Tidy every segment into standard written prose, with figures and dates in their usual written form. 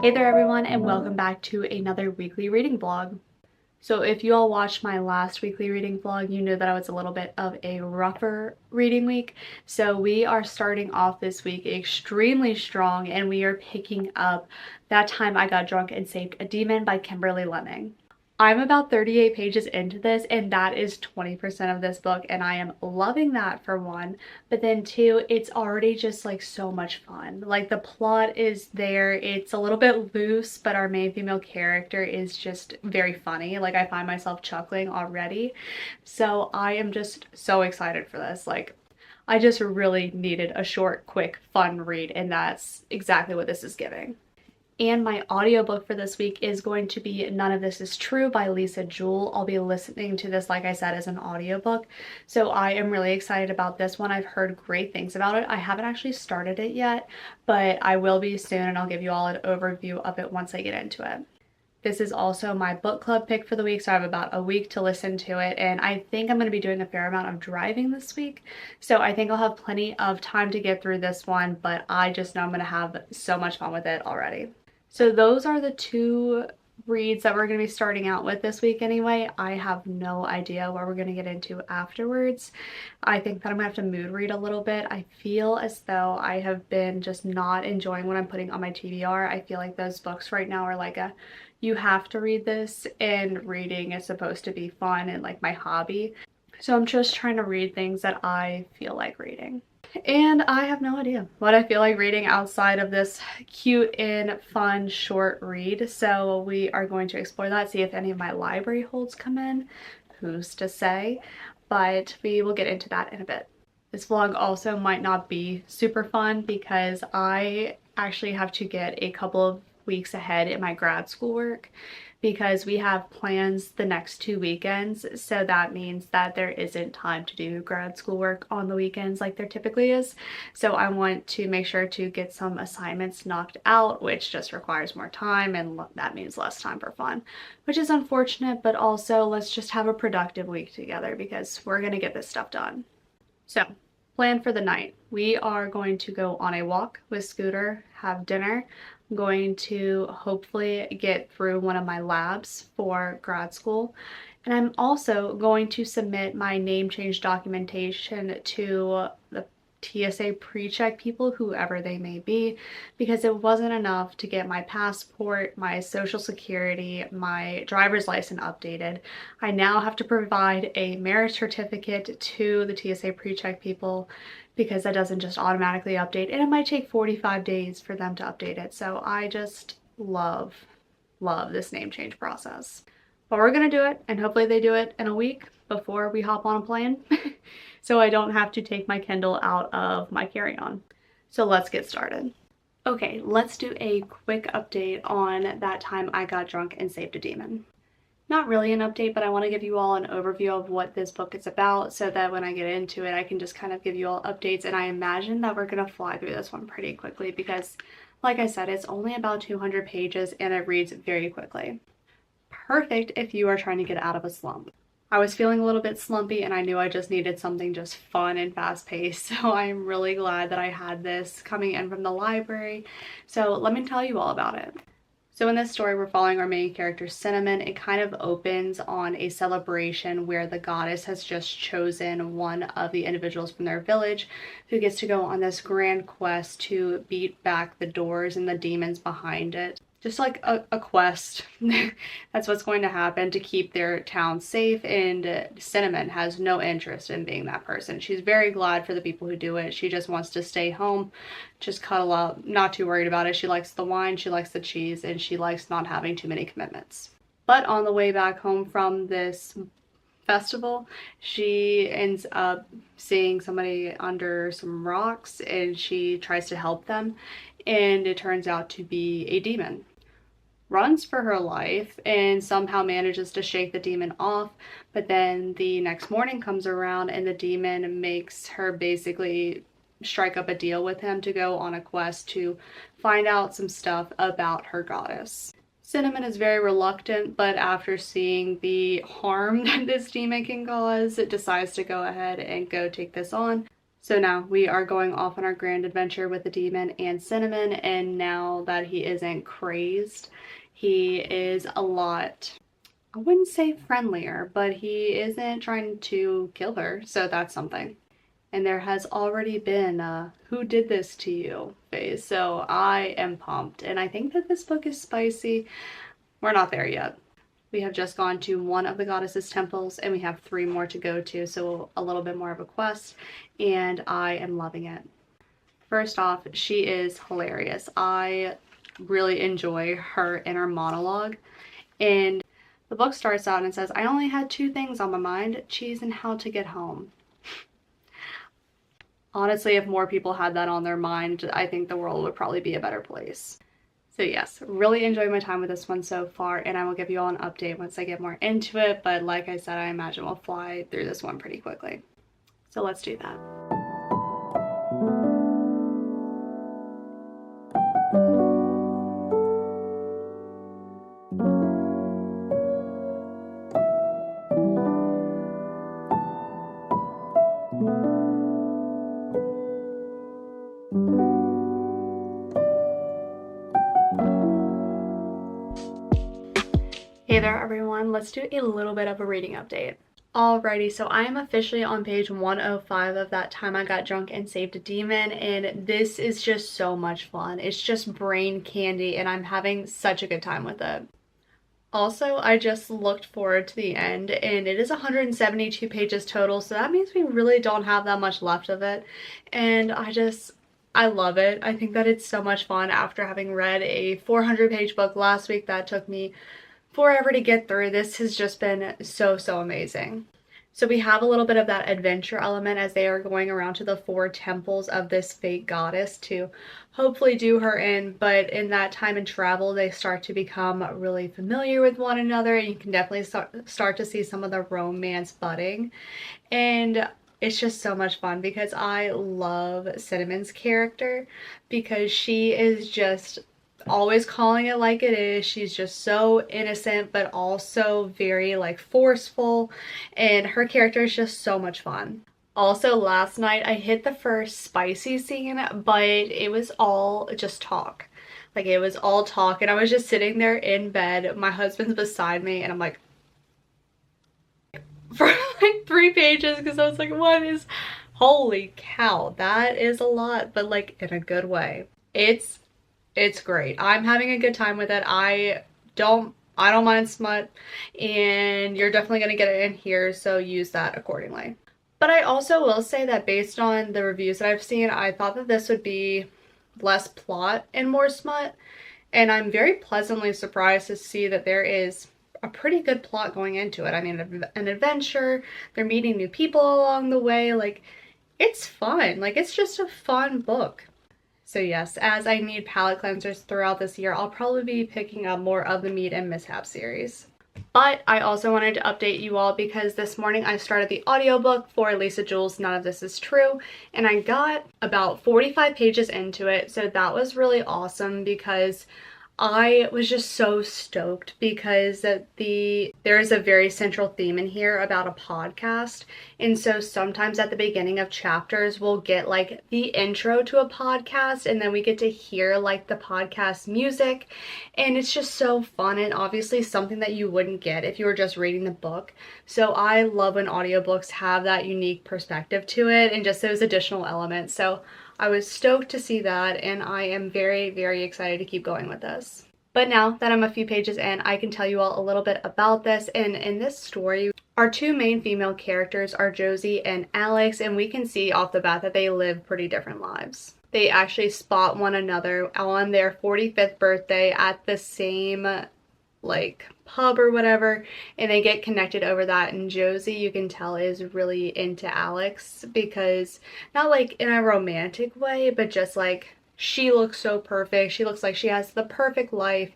Hey there everyone, and welcome back to another weekly reading vlog. So if you all watched my last weekly reading vlog, you knew that I was a little bit of a rougher reading week. So we are starting off this week extremely strong, and we are picking up That Time I Got Drunk and Saved a Demon by Kimberly Lemming. I'm about 38 pages into this, and that is 20% of this book, and I am loving that for one. But then two, it's already just like so much fun. Like the plot is there, it's a little bit loose, but our main female character is just very funny. Like I find myself chuckling already. So I am just so excited for this. Like I just really needed a short, quick, fun read, and that's exactly what this is giving. And my audiobook for this week is going to be None of This Is True by Lisa Jewell. I'll be listening to this, like I said, as an audiobook. So I am really excited about this one. I've heard great things about it. I haven't actually started it yet, but I will be soon, and I'll give you all an overview of it once I get into it. This is also my book club pick for the week, so I have about a week to listen to it, and I think I'm going to be doing a fair amount of driving this week, so I think I'll have plenty of time to get through this one, but I just know I'm going to have so much fun with it already. So those are the two reads that we're going to be starting out with this week anyway. I have no idea what we're going to get into afterwards. I think that I'm going to have to mood read a little bit. I feel as though I have been just not enjoying what I'm putting on my TBR. I feel like those books right now are like you have to read this, and reading is supposed to be fun and like my hobby. So I'm just trying to read things that I feel like reading. And I have no idea what I feel like reading outside of this cute and fun short read. So we are going to explore that, see if any of my library holds come in. Who's to say? But we will get into that in a bit. This vlog also might not be super fun because I actually have to get a couple of weeks ahead in my grad school work, because we have plans the next 2 weekends, so that means that there isn't time to do grad school work on the weekends like there typically is. So I want to make sure to get some assignments knocked out, which just requires more time, and that means less time for fun, which is unfortunate, but also let's just have a productive week together because we're gonna get this stuff done. So plan for the night. We are going to go on a walk with Scooter, have dinner. I'm going to hopefully get through one of my labs for grad school. And I'm also going to submit my name change documentation to the TSA pre-check people, whoever they may be, because it wasn't enough to get my passport, my social security, my driver's license updated. I now have to provide a marriage certificate to the TSA pre-check people, because that doesn't just automatically update, and it might take 45 days for them to update it. So I just love this name change process. But we're gonna do it, and hopefully they do it in a week before we hop on a plane so I don't have to take my Kindle out of my carry-on. So let's get started. Okay, let's do a quick update on That Time I Got Drunk and Saved a Demon. Not really an update, but I want to give you all an overview of what this book is about so that when I get into it, I can just kind of give you all updates. And I imagine that we're going to fly through this one pretty quickly because, like I said, it's only about 200 pages and it reads very quickly. Perfect if you are trying to get out of a slump. I was feeling a little bit slumpy, and I knew I just needed something just fun and fast-paced, so I'm really glad that I had this coming in from the library. So let me tell you all about it. So in this story, we're following our main character, Cinnamon. It kind of opens on a celebration where the goddess has just chosen one of the individuals from their village who gets to go on this grand quest to beat back the doors and the demons behind it. Just like a quest. That's what's going to happen to keep their town safe, and Cinnamon has no interest in being that person. She's very glad for the people who do it. She just wants to stay home, just cuddle up, not too worried about it. She likes the wine, she likes the cheese, and she likes not having too many commitments. But on the way back home from this festival, she ends up seeing somebody under some rocks, and she tries to help them, and it turns out to be a demon. Runs for her life and somehow manages to shake the demon off, but then the next morning comes around and the demon makes her basically strike up a deal with him to go on a quest to find out some stuff about her goddess. Cinnamon is very reluctant, but after seeing the harm that this demon can cause, it decides to go ahead and go take this on. So now we are going off on our grand adventure with the demon and Cinnamon, and now that he isn't crazed, he is a lot, I wouldn't say friendlier, but he isn't trying to kill her, so that's something. And there has already been a "who did this to you" phase, so I am pumped, and I think that this book is spicy. We're not there yet. We have just gone to one of the goddess's temples and we have 3 more to go to, so a little bit more of a quest, and I am loving it. First off, she is hilarious. I really enjoy her inner monologue, and the book starts out and it says, "I only had 2 things on my mind, cheese and how to get home." Honestly, if more people had that on their mind, I think the world would probably be a better place. So yes, really enjoyed my time with this one so far, and I will give you all an update once I get more into it, but like I said, I imagine we'll fly through this one pretty quickly. So let's do that. Hey there everyone, let's do a little bit of a reading update. Alrighty, so I am officially on page 105 of That Time I Got Drunk and Saved a Demon, and this is just so much fun. It's just brain candy and I'm having such a good time with it. Also, I just looked forward to the end and it is 172 pages total, so that means we really don't have that much left of it, and I love it. I think that it's so much fun after having read a 400-page book last week that took me forever to get through. This has just been so amazing. So we have a little bit of that adventure element as they are going around to the 4 temples of this fake goddess to hopefully do her in, but in that time and travel they start to become really familiar with one another, and you can definitely start to see some of the romance budding, and it's just so much fun because I love Cinnamon's character because she is just always calling it like it is. She's just so innocent but also very like forceful, and her character is just so much fun. Also, last night I hit the first spicy scene, but it was all just talk. Like, it was all talk, and I was just sitting there in bed. My husband's beside me and I'm like for like 3 pages because I was like, what is, holy cow, that is a lot, but like in a good way. It's great. I'm having a good time with it. I don't mind smut, and you're definitely going to get it in here, so use that accordingly. But I also will say that based on the reviews that I've seen, I thought that this would be less plot and more smut, and I'm very pleasantly surprised to see that there is a pretty good plot going into it. I mean, an adventure, they're meeting new people along the way, like, it's fun. Like, it's just a fun book. So yes, as I need palette cleansers throughout this year, I'll probably be picking up more of the Meet and Mishap series. But I also wanted to update you all because this morning I started the audiobook for Lisa Jewell's None of This Is True, and I got about 45 pages into it, so that was really awesome because I was just so stoked because there is a very central theme in here about a podcast, and so sometimes at the beginning of chapters we'll get like the intro to a podcast, and then we get to hear like the podcast music, and it's just so fun and obviously something that you wouldn't get if you were just reading the book. So I love when audiobooks have that unique perspective to it and just those additional elements. So I was stoked to see that, and I am very excited to keep going with this. But now that I'm a few pages in, I can tell you all a little bit about this. And in this story, our 2 main female characters are Josie and Alex, and we can see off the bat that they live pretty different lives. They actually spot one another on their 45th birthday at the same like pub or whatever, and they get connected over that, and Josie, you can tell, is really into Alex because not like in a romantic way, but just like she looks so perfect, she looks like she has the perfect life,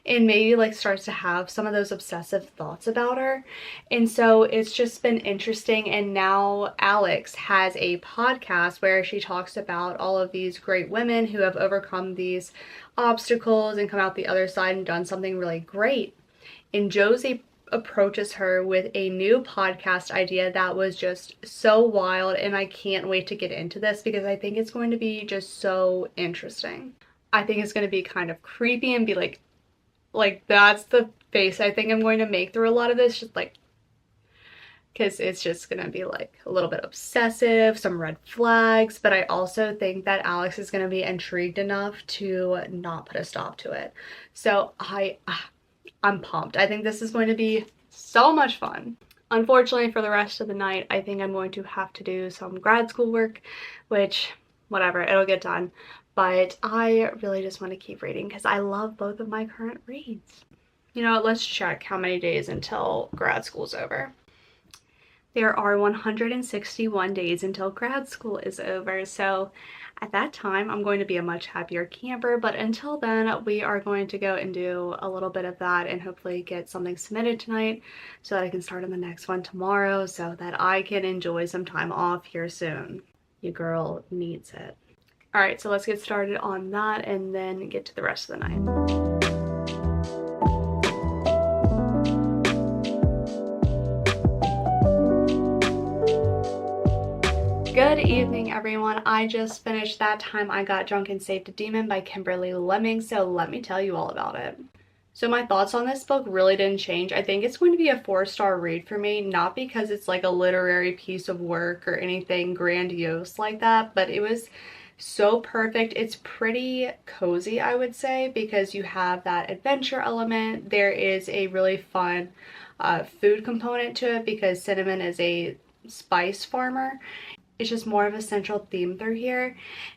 and maybe like starts to have some of those obsessive thoughts about her. And so it's just been interesting, and now Alex has a podcast where she talks about all of these great women who have overcome these obstacles and come out the other side and done something really great. And Josie approaches her with a new podcast idea that was just so wild, and I can't wait to get into this because I think it's going to be just so interesting. I think it's going to be kind of creepy and be like that's the face I think I'm going to make through a lot of this, just like, because it's just gonna be like a little bit obsessive, some red flags, but I also think that Alex is gonna be intrigued enough to not put a stop to it. So I'm pumped. I think this is going to be so much fun. Unfortunately, for the rest of the night, I think I'm going to have to do some grad school work, which, whatever, it'll get done. But I really just want to keep reading because I love both of my current reads. You know what, let's check how many days until grad school's over. There are 161 days until grad school is over, so at that time I'm going to be a much happier camper, but until then we are going to go and do a little bit of that and hopefully get something submitted tonight so that I can start on the next one tomorrow so that I can enjoy some time off here soon. Your girl needs it. Alright, so let's get started on that and then get to the rest of the night. Good evening, everyone. I just finished That Time I Got Drunk and Saved a Demon by Kimberly Lemming, so let me tell you all about it. So my thoughts on this book really didn't change. I think it's going to be a 4-star read for me, not because it's like a literary piece of work or anything grandiose like that, but it was so perfect. It's pretty cozy, I would say, because you have that adventure element. There is a really fun food component to it because Cinnamon is a spice farmer. It's just more of a central theme through here.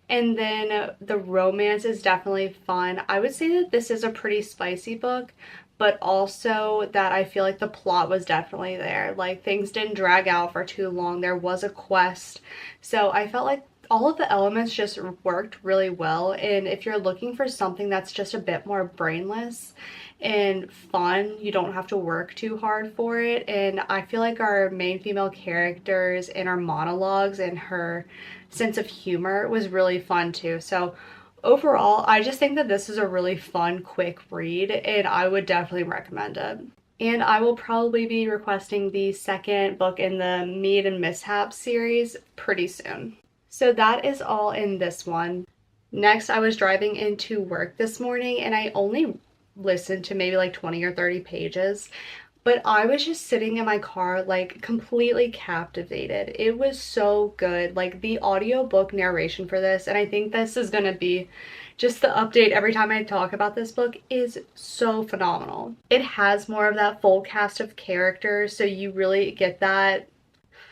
And then the romance is definitely fun. I would say that this is a pretty spicy book, but also that I feel like the plot was definitely there. Like, things didn't drag out for too long. There was a quest. So I felt like all of the elements just worked really well. And if you're looking for something that's just a bit more brainless and fun, you don't have to work too hard for it. And I feel like our main female characters and our monologues and her sense of humor was really fun too. So overall, I just think that this is a really fun, quick read, and I would definitely recommend it. And I will probably be requesting the second book in the Mead and Mishaps series pretty soon. So that is all in this one. Next, I was driving into work this morning and I only listened to maybe like 20 or 30 pages, but I was just sitting in my car like completely captivated. It was so good. Like, the audiobook narration for this, and I think this is gonna be just the update every time I talk about this book, is so phenomenal. It has more of that full cast of characters, so you really get that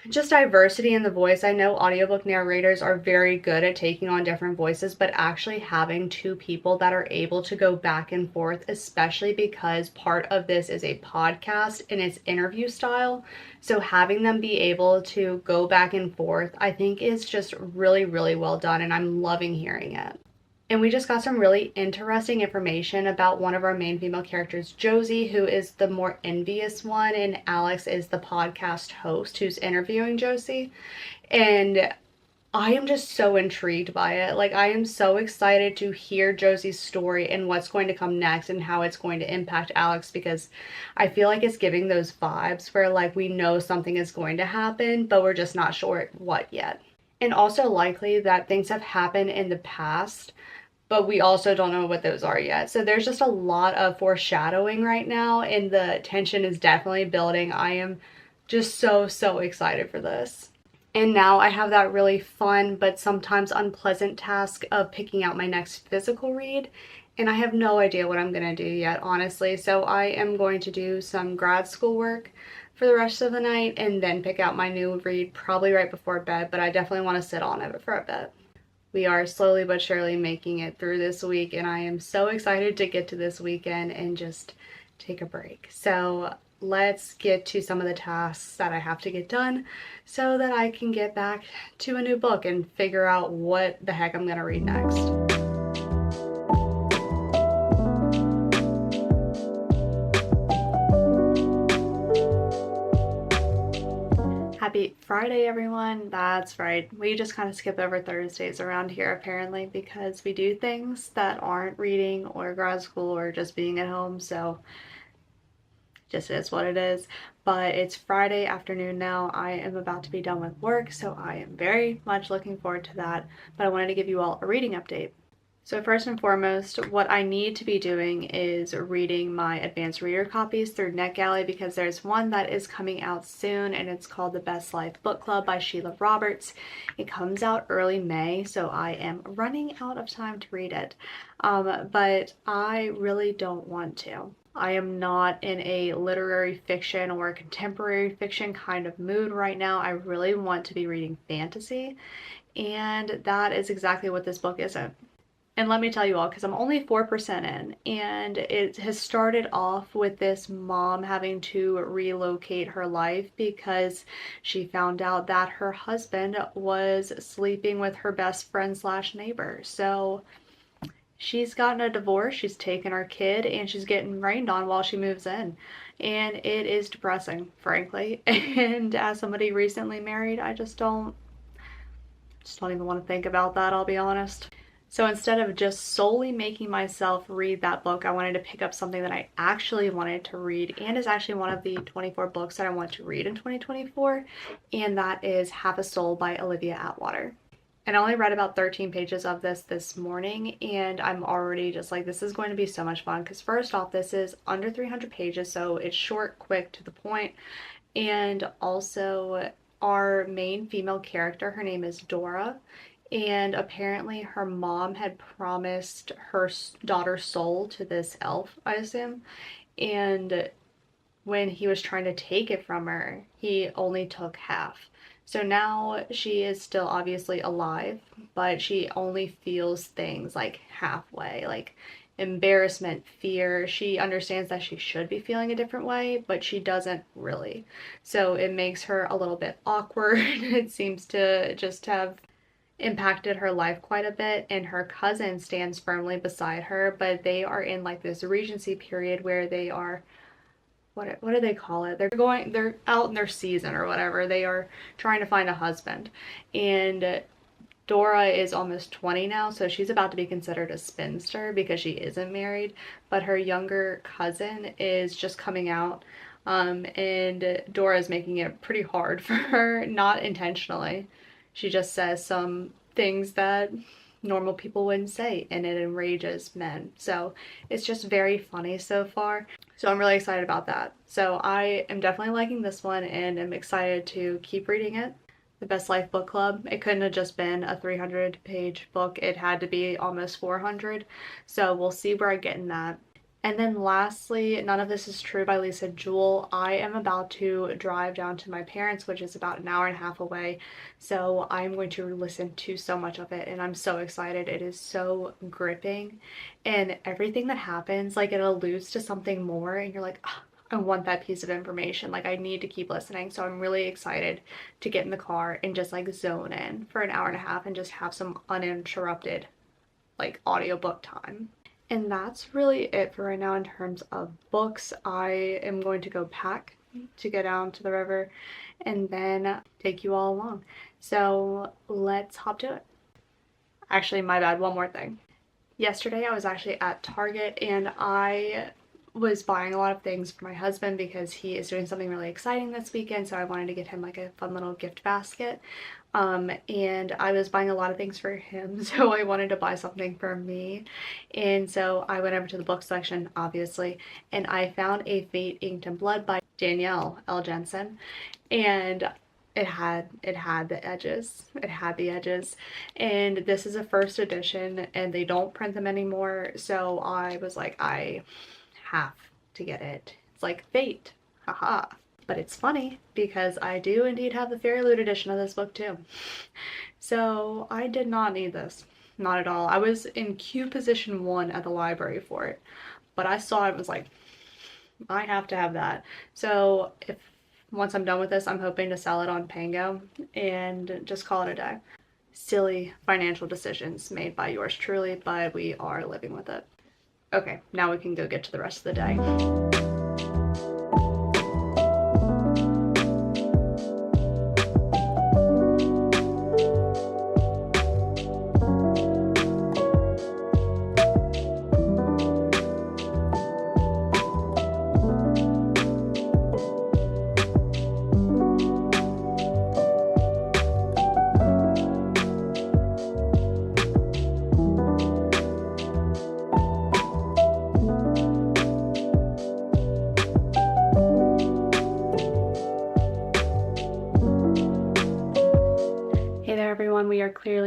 just diversity in the voice. I know audiobook narrators are very good at taking on different voices, but actually having two people that are able to go back and forth, especially because part of this is a podcast and it's interview style. So having them be able to go back and forth, I think is just really, really well done, and I'm loving hearing it. And we just got some really interesting information about one of our main female characters, Josie, who is the more envious one, and Alex is the podcast host who's interviewing Josie. And I am just so intrigued by it. Like, I am so excited to hear Josie's story and what's going to come next and how it's going to impact Alex, because I feel like it's giving those vibes where like we know something is going to happen, but we're just not sure what yet. And also likely that things have happened in the past, but we also don't know what those are yet. So there's just a lot of foreshadowing right now, and the tension is definitely building. I am just so, so excited for this. And now I have that really fun but sometimes unpleasant task of picking out my next physical read, and I have no idea what I'm gonna do yet, honestly. So I am going to do some grad school work for the rest of the night and then pick out my new read probably right before bed, but I definitely want to sit on it for a bit. We are slowly but surely making it through this week, and I am so excited to get to this weekend and just take a break. So let's get to some of the tasks that I have to get done so that I can get back to a new book and figure out what the heck I'm gonna read next. Happy Friday, everyone. That's right. We just kind of skip over Thursdays around here apparently because we do things that aren't reading or grad school or just being at home. So just is what it is. But it's Friday afternoon now. I am about to be done with work, so I am very much looking forward to that. But I wanted to give you all a reading update. So first and foremost, what I need to be doing is reading my advanced reader copies through NetGalley, because there's one that is coming out soon and it's called The Best Life Book Club by Sheila Roberts. It comes out early May, so I am running out of time to read it. But I really don't want to. I am not in a literary fiction or a contemporary fiction kind of mood right now. I really want to be reading fantasy, and that is exactly what this book isn't. And let me tell you all, because I'm only 4% in, and it has started off with this mom having to relocate her life because she found out that her husband was sleeping with her best friend slash neighbor. So she's gotten a divorce, she's taken her kid, and she's getting rained on while she moves in. And it is depressing, frankly. And as somebody recently married, I just don't even want to think about that, I'll be honest. So instead of just solely making myself read that book, I wanted to pick up something that I actually wanted to read, and is actually one of the 24 books that I want to read in 2024, and that is Half a Soul by Olivia Atwater. And I only read about 13 pages of this morning, and I'm already just like, this is going to be so much fun, because first off, this is under 300 pages, so it's short, quick, to the point, and also our main female character, her name is Dora, and apparently her mom had promised her daughter's soul to this elf, I assume, and when he was trying to take it from her, he only took half. So now she is still obviously alive, but she only feels things like halfway, like embarrassment, fear. She understands that she should be feeling a different way, but she doesn't really. So it makes her a little bit awkward. It seems to just have impacted her life quite a bit, and her cousin stands firmly beside her, but they are in like this regency period where they are, what do they call it? They're out in their season or whatever. They are trying to find a husband, and Dora is almost 20 now, so she's about to be considered a spinster because she isn't married, but her younger cousin is just coming out, and Dora is making it pretty hard for her, not intentionally. She just says some things that normal people wouldn't say, and it enrages men. So it's just very funny so far. So I'm really excited about that. So I am definitely liking this one, and I'm excited to keep reading it. The Best Life Book Club, it couldn't have just been a 300-page book. It had to be almost 400. So we'll see where I get in that. And then lastly, None of This Is True by Lisa Jewell. I am about to drive down to my parents', which is about an hour and a half away. So I'm going to listen to so much of it, and I'm so excited. It is so gripping, and everything that happens, like, it alludes to something more, and you're like, oh, I want that piece of information. Like, I need to keep listening. So I'm really excited to get in the car and just like zone in for an hour and a half and just have some uninterrupted like audiobook time. And that's really it for right now in terms of books. I am going to go pack to go down to the river and then take you all along. So let's hop to it. Actually, my bad, one more thing. Yesterday I was actually at Target, and I was buying a lot of things for my husband because he is doing something really exciting this weekend, so I wanted to get him like a fun little gift basket. And I was buying a lot of things for him, so I wanted to buy something for me. And so I went over to the book section, obviously, and I found A Fate Inked in Blood by Danielle L. Jensen, and it had the edges. It had the edges. And this is a first edition, and they don't print them anymore, so I was like, I have to get it. It's like fate. Haha. But it's funny because I do indeed have the Fairy Loot edition of this book too. So I did not need this. Not at all. I was in queue position 1 at the library for it, but I saw it, was like, I have to have that. So once I'm done with this, I'm hoping to sell it on Pango and just call it a day. Silly financial decisions made by yours truly, but we are living with it. Okay, now we can go get to the rest of the day.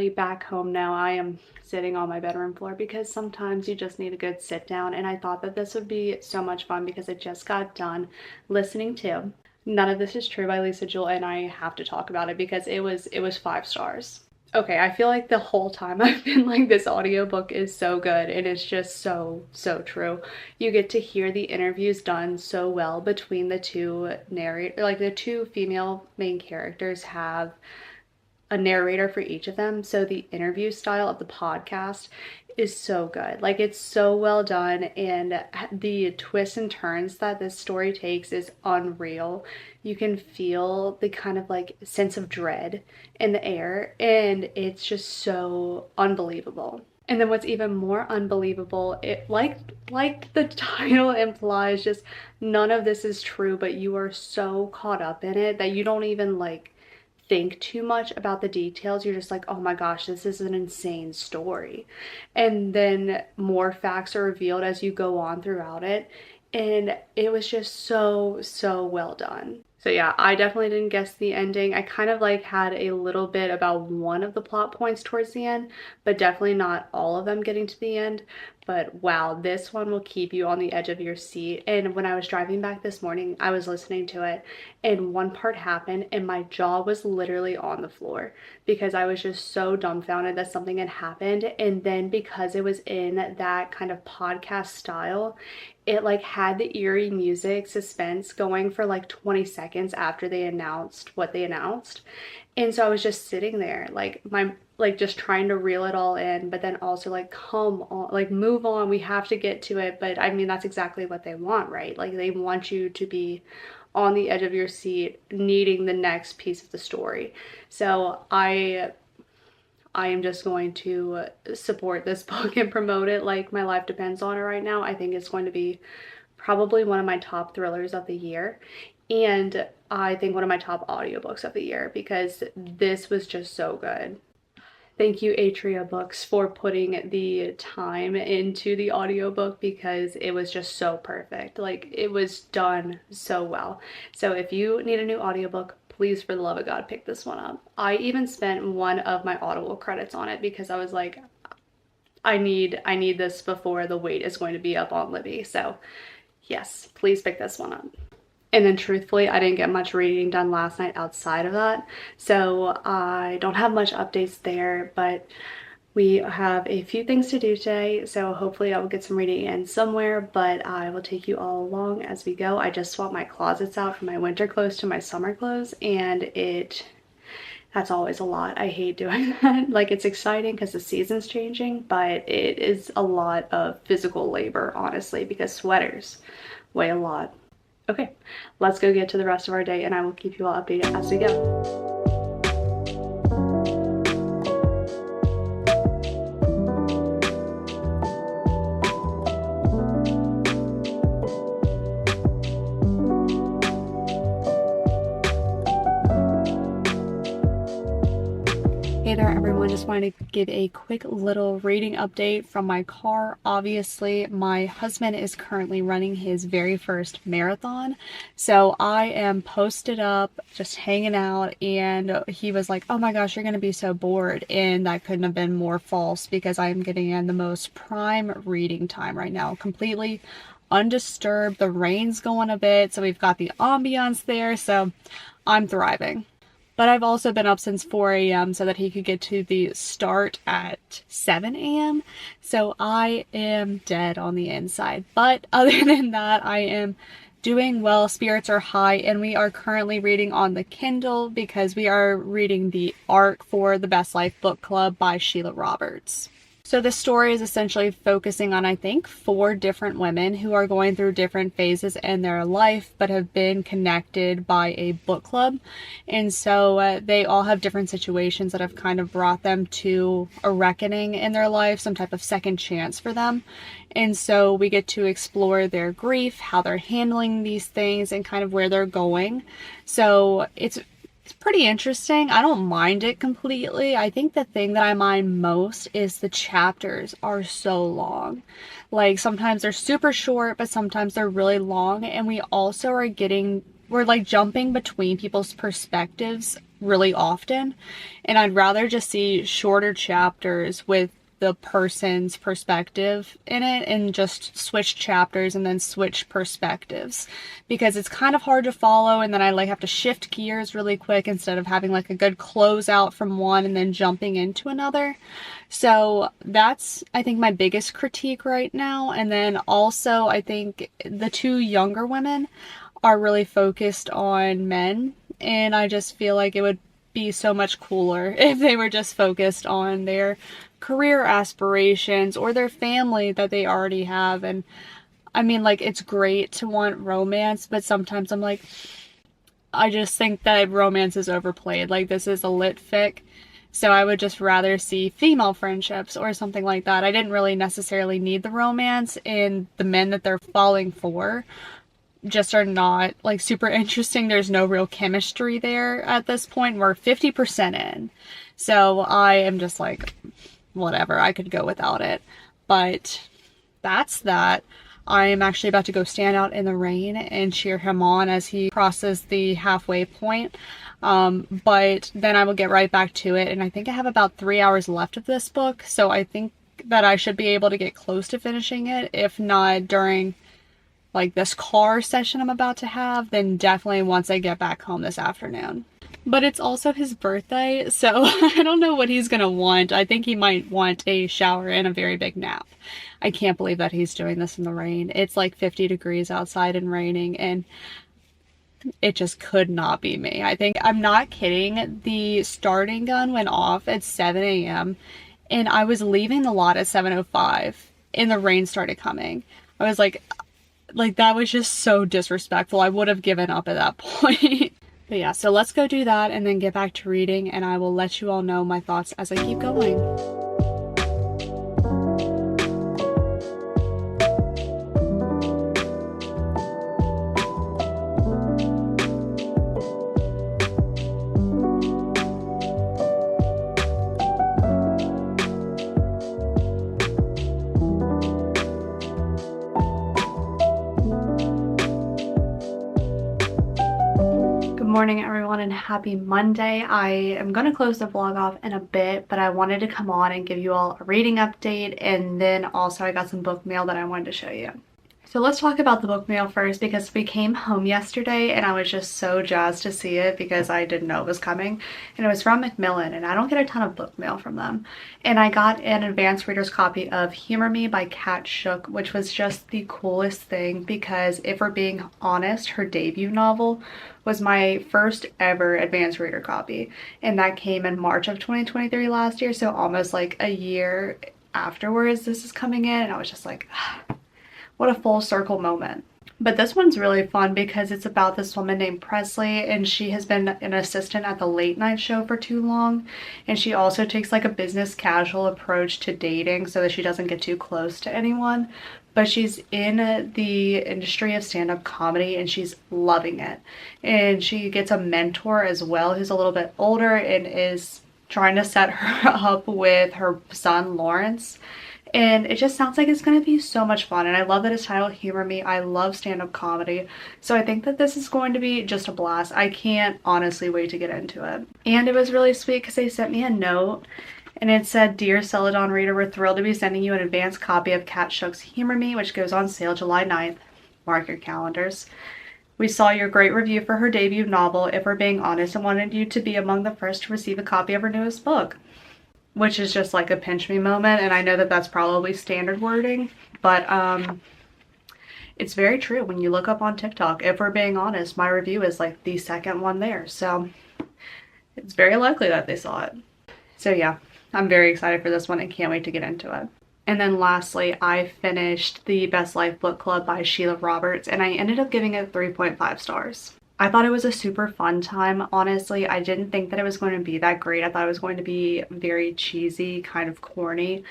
finally back home now. I am sitting on my bedroom floor because sometimes you just need a good sit down, and I thought that this would be so much fun because I just got done listening to None of This Is True by Lisa Jewell, and I have to talk about it because it was 5 stars. Okay, I feel like the whole time I've been like, this audiobook is so good, and it's just so true. You get to hear the interviews done so well between the two like the two female main characters have a narrator for each of them. So the interview style of the podcast is so good. Like, it's so well done, and the twists and turns that this story takes is unreal. You can feel the kind of like sense of dread in the air, and it's just so unbelievable. And then what's even more unbelievable, it like the title implies, just none of this is true, but you are so caught up in it that you don't even like think too much about the details. You're just like, oh my gosh, this is an insane story. And then more facts are revealed as you go on throughout it. And it was just so well done. So yeah, I definitely didn't guess the ending. I kind of like had a little bit about one of the plot points towards the end, but definitely not all of them getting to the end. But wow, this one will keep you on the edge of your seat. And when I was driving back this morning, I was listening to it, and one part happened and my jaw was literally on the floor because I was just so dumbfounded that something had happened. And then because it was in that kind of podcast style, it like had the eerie music suspense going for like 20 seconds after they announced what they announced. And so I was just sitting there, like just trying to reel it all in, but then also like, come on, like move on, we have to get to it. But I mean, that's exactly what they want, right? Like, they want you to be on the edge of your seat, needing the next piece of the story. So I am just going to support this book and promote it like my life depends on it right now. I think it's going to be probably one of my top thrillers of the year, and I think one of my top audiobooks of the year, because this was just so good. Thank you, Atria Books, for putting the time into the audiobook because it was just so perfect. Like, it was done so well. So if you need a new audiobook, please, for the love of God, pick this one up. I even spent one of my Audible credits on it because I was like, I need this before the wait is going to be up on Libby. So yes, please pick this one up. And then truthfully, I didn't get much reading done last night outside of that, so I don't have much updates there, but we have a few things to do today, so hopefully I will get some reading in somewhere, but I will take you all along as we go. I just swapped my closets out from my winter clothes to my summer clothes, and that's always a lot. I hate doing that. Like, it's exciting because the season's changing, but it is a lot of physical labor, honestly, because sweaters weigh a lot. Okay, let's go get to the rest of our day, and I will keep you all updated as we go. Hey there everyone, just wanted to give a quick little reading update from my car. Obviously, my husband is currently running his very first marathon, so I am posted up just hanging out, and he was like, oh my gosh, you're gonna be so bored, and that couldn't have been more false because I'm getting in the most prime reading time right now, completely undisturbed. The rain's going a bit, so we've got the ambiance there, so I'm thriving. But I've also been up since 4 a.m. so that he could get to the start at 7 a.m. So I am dead on the inside. But other than that, I am doing well. Spirits are high, and we are currently reading on the Kindle because we are reading the Arc for the Best Life Book Club by Sheila Roberts. So the story is essentially focusing on, I think, 4 different women who are going through different phases in their life but have been connected by a book club. And so they all have different situations that have kind of brought them to a reckoning in their life, some type of second chance for them. And so we get to explore their grief, how they're handling these things, and kind of where they're going. So it's pretty interesting. I don't mind it completely. I think the thing that I mind most is the chapters are so long. Like, sometimes they're super short, but sometimes they're really long. And we're we're like jumping between people's perspectives really often, and I'd rather just see shorter chapters with the person's perspective in it and just switch chapters and then switch perspectives, because it's kind of hard to follow, and then I like have to shift gears really quick instead of having like a good closeout from one and then jumping into another. So that's, I think, my biggest critique right now. And then also I think the two younger women are really focused on men, and I just feel like it would be so much cooler if they were just focused on their career aspirations or their family that they already have. And I mean, like, it's great to want romance, but sometimes I'm like, I just think that romance is overplayed. Like, this is a lit fic, so I would just rather see female friendships or something like that. I didn't really necessarily need the romance, and the men that they're falling for just are not like super interesting. There's no real chemistry there at this point. We're 50% in. So I am just like, whatever, I could go without it. But that's that. I am actually about to go stand out in the rain and cheer him on as he crosses the halfway point. But then I will get right back to it. And I think I have about 3 hours left of this book. So I think that I should be able to get close to finishing it. If not during like this car session I'm about to have, then definitely once I get back home this afternoon. But it's also his birthday, so I don't know what he's gonna want. I think he might want a shower and a very big nap. I can't believe that he's doing this in the rain. It's like 50 degrees outside and raining, and it just could not be me. I think, I'm not kidding, the starting gun went off at 7 a.m. and I was leaving the lot at 7:05 and the rain started coming. I was like that was just so disrespectful. I would have given up at that point. But yeah, so let's go do that and then get back to reading, and I will let you all know my thoughts as I keep going. Good morning everyone and happy Monday. I am going to close the vlog off in a bit, but I wanted to come on and give you all a reading update, and then also I got some book mail that I wanted to show you. So let's talk about the book mail first, because we came home yesterday and I was just so jazzed to see it because I didn't know it was coming, and it was from Macmillan, and I don't get a ton of book mail from them. And I got an advanced reader's copy of Humor Me by Kat Shook, which was just the coolest thing because, if we're being honest, her debut novel was my first ever advanced reader copy, and that came in March of 2023 last year, so almost like a year afterwards this is coming in, and I was just like, what a full circle moment. But this one's really fun because it's about this woman named Presley, and she has been an assistant at the late night show for too long, and she also takes like a business casual approach to dating so that she doesn't get too close to anyone. But she's in the industry of stand-up comedy and she's loving it, and she gets a mentor as well who's a little bit older and is trying to set her up with her son Lawrence. And it just sounds like it's going to be so much fun. And I love that it's titled Humor Me. I love stand-up comedy. So I think that this is going to be just a blast. I can't honestly wait to get into it. And it was really sweet because they sent me a note and it said, "Dear Celadon reader, we're thrilled to be sending you an advanced copy of Kat Shook's Humor Me, which goes on sale July 9th. Mark your calendars. We saw your great review for her debut novel, If We're Being Honest, and wanted you to be among the first to receive a copy of her newest book." Which is just like a pinch me moment, and I know that that's probably standard wording, but it's very true. When you look up on TikTok, If We're Being Honest, my review is like the second one there, so it's very likely that they saw it. So yeah, I'm very excited for this one and can't wait to get into it. And then lastly, I finished The Best Life Book Club by Sheila Roberts, and I ended up giving it 3.5 stars. I thought it was a super fun time, honestly. I didn't think that it was going to be that great. I thought it was going to be very cheesy, kind of corny.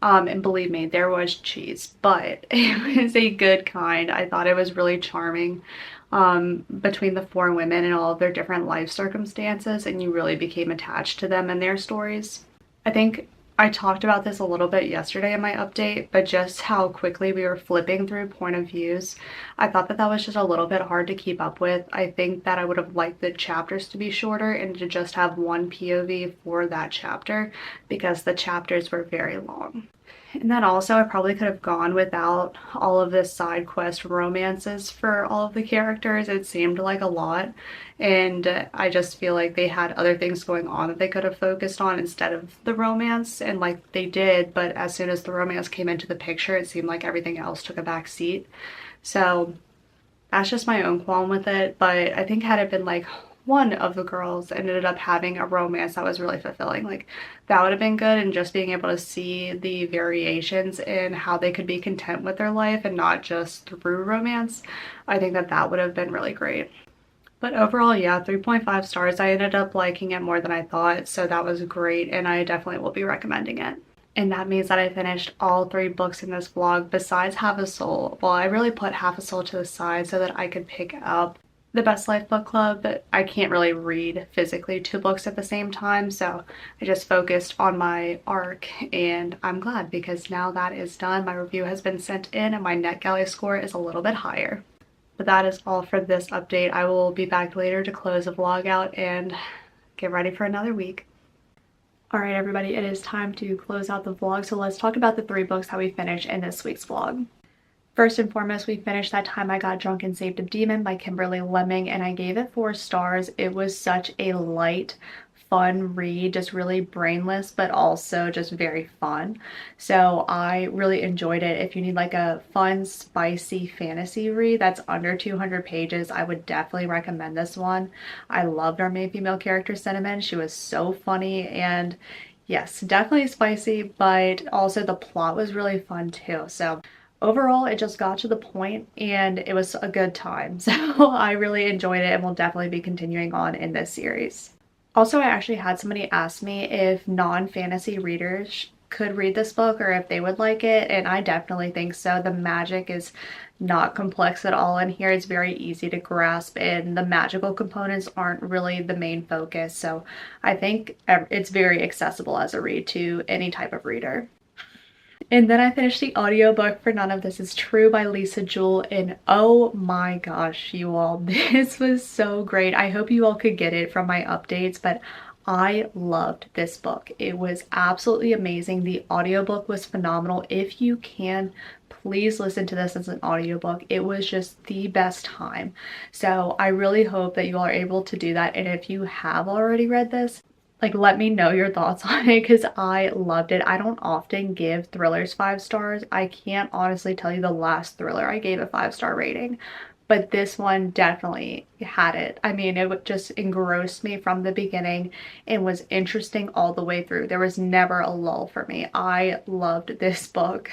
And believe me, there was cheese, but it was a good kind. I thought it was really charming between the four women and all of their different life circumstances, and you really became attached to them and their stories. I think I talked about this a little bit yesterday in my update, but just how quickly we were flipping through point of views, I thought that that was just a little bit hard to keep up with. I think that I would have liked the chapters to be shorter and to just have one POV for that chapter because the chapters were very long. And then also I probably could have gone without all of this side quest romances for all of the characters. It seemed like a lot, and I just feel like they had other things going on that they could have focused on instead of the romance, and like they did, but as soon as the romance came into the picture it seemed like everything else took a back seat. So that's just my own qualm with it, but I think had it been like one of the girls ended up having a romance that was really fulfilling, like that would have been good, and just being able to see the variations in how they could be content with their life and not just through romance, I think that that would have been really great. But overall, yeah, 3.5 stars. I ended up liking it more than I thought, so that was great, and I definitely will be recommending it. And that means that I finished all 3 books in this vlog besides Half a Soul. Well, I really put Half a Soul to the side so that I could pick up the Best Life book club, but I can't really read physically 2 books at the same time, so I just focused on my arc, and I'm glad because now that is done. My review has been sent in and my NetGalley score is a little bit higher. But that is all for this update. I will be back later to close the vlog out and get ready for another week. Alright everybody, it is time to close out the vlog, so let's talk about the 3 books that we finished in this week's vlog. First and foremost, we finished That Time I Got Drunk and Saved a Demon by Kimberly Lemming, and I gave it 4 stars. It was such a light, fun read, just really brainless, but also just very fun. So I really enjoyed it. If you need like a fun, spicy fantasy read that's under 200 pages, I would definitely recommend this one. I loved our main female character, Cinnamon. She was so funny, and yes, definitely spicy, but also the plot was really fun too. So overall, it just got to the point and it was a good time. So I really enjoyed it and will definitely be continuing on in this series. Also, I actually had somebody ask me if non-fantasy readers could read this book or if they would like it, and I definitely think so. The magic is not complex at all in here. It's very easy to grasp, and the magical components aren't really the main focus. So I think it's very accessible as a read to any type of reader. And then I finished the audiobook for None of This Is True by Lisa Jewell, and oh my gosh, you all, this was so great. I hope you all could get it from my updates, but I loved this book. It was absolutely amazing. The audiobook was phenomenal. If you can, please listen to this as an audiobook. It was just the best time. So I really hope that you all are able to do that, and if you have already read this, like, let me know your thoughts on it because I loved it. I don't often give thrillers 5 stars. I can't honestly tell you the last thriller I gave a 5-star rating, but this one definitely had it. I mean, it just engrossed me from the beginning and was interesting all the way through. There was never a lull for me. I loved this book.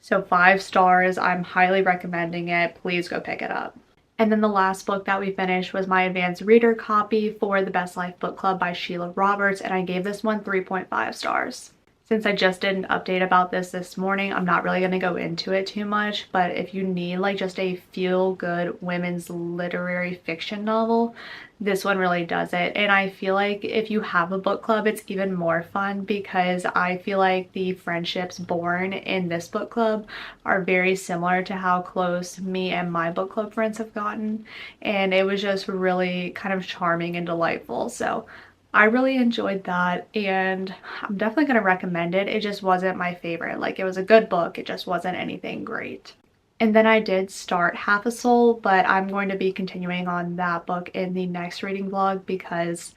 So 5 stars. I'm highly recommending it. Please go pick it up. And then the last book that we finished was my advanced reader copy for the Best Life Book Club by Sheila Roberts, and I gave this one 3.5 stars. Since I just did an update about this morning, I'm not really going to go into it too much, but if you need like just a feel-good women's literary fiction novel, this one really does it. And I feel like if you have a book club, it's even more fun because I feel like the friendships born in this book club are very similar to how close me and my book club friends have gotten, and it was just really kind of charming and delightful. So I really enjoyed that, and I'm definitely going to recommend it. It just wasn't my favorite. Like, it was a good book, it just wasn't anything great. And then I did start Half a Soul, but I'm going to be continuing on that book in the next reading vlog because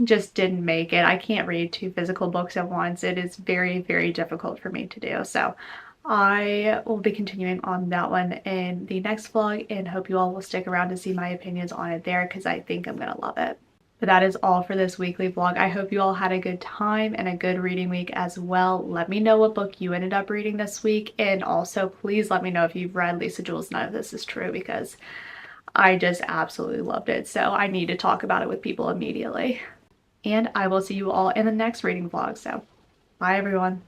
just didn't make it. I can't read 2 physical books at once. It is very, very difficult for me to do. So I will be continuing on that one in the next vlog, and hope you all will stick around to see my opinions on it there because I think I'm going to love it. But that is all for this weekly vlog. I hope you all had a good time and a good reading week as well. Let me know what book you ended up reading this week, and also please let me know if you've read Lisa Jewell's None of This Is True because I just absolutely loved it. So I need to talk about it with people immediately. And I will see you all in the next reading vlog. So bye everyone.